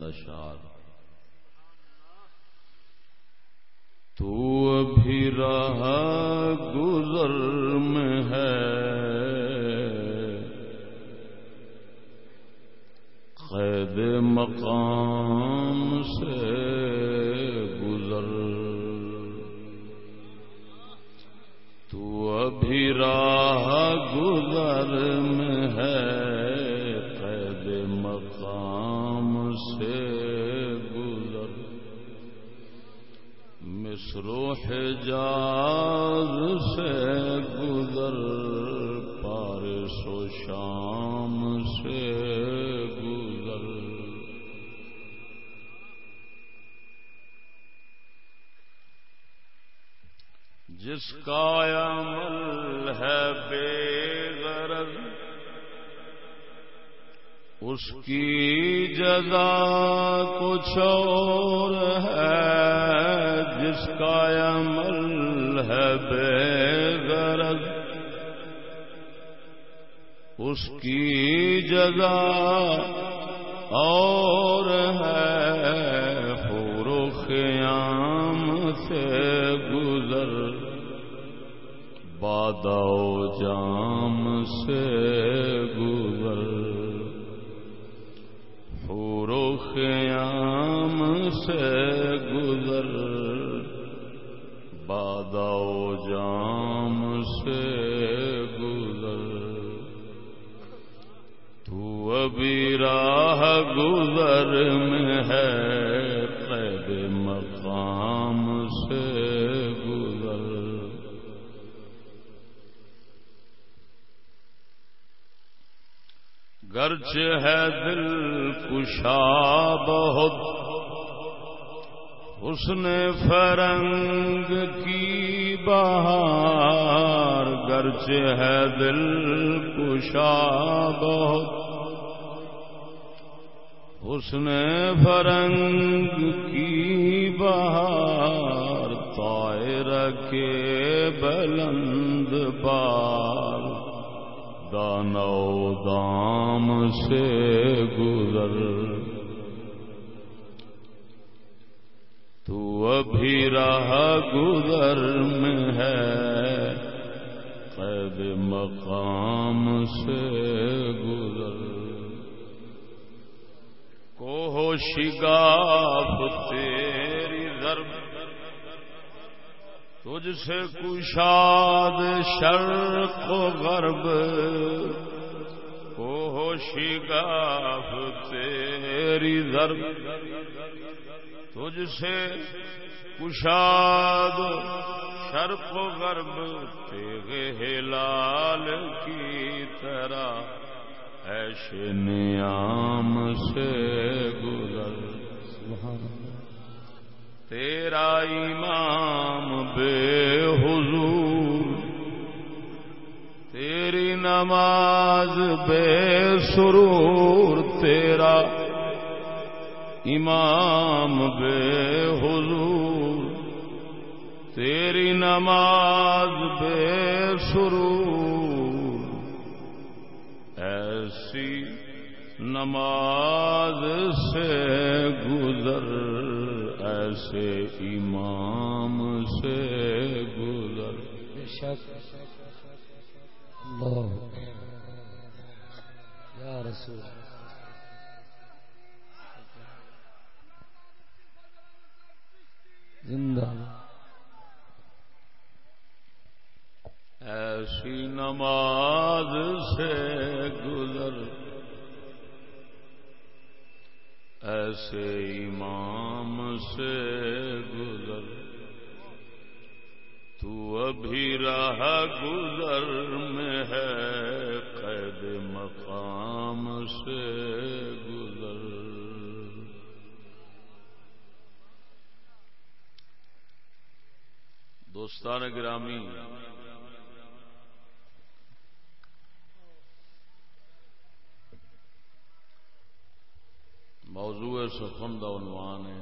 اشعار تو ابھی راہ گزر میں ہے، قید مقام سے گزر، تو ابھی راہ گزر میں ہے، قید مقام سے گزر، مصر و حجاز سے گزر، پارس و شام سے گزر، جس کا عمل ہے بے غرض اس کی جزا کچھ اور ہے، جس کا عمل ہے بے غرض اس کی جزا اور ہے، حور و خیام سے گزر، بادہ و جام سے گزر، حور و خیام سے گزر، بادہ و جام سے گزر، تو ابھی راہ گزر میں ہے، قید مقام سے گزر، گرچہ ہے دل کشا بہت حسن فرنگ کی بہار، گرچہ ہے دل کشا بہت حسن فرنگ کی بہار، طائر کے بلند بال دانا و دام سے گزر، تو ابھی راہ گزر میں ہے، قید مقام سے گزر، کوہ و شگاف تیری ضرب تجھ سے کشاد شرق و غرب، کوہ و شگاف تیری ضرب تجھ سے کشاد شرق و غرب، تیغ ہلال کی طرح عیش نیام سے گزر، تیرا امام بے حضور تیری نماز بے سرور، تیرا امام بے حضور تیری نماز بے سرور، ایسی نماز سے گزر، ایسے امام سے گزر، اللہ یا رسول زندہ، ایسی نماز سے گزر، ایسے امام سے گزر، تو ابھی راہ گزر میں ہے، قید مقام سے گزر، دوستان گرامی، موضوع سخن کا عنوان ہے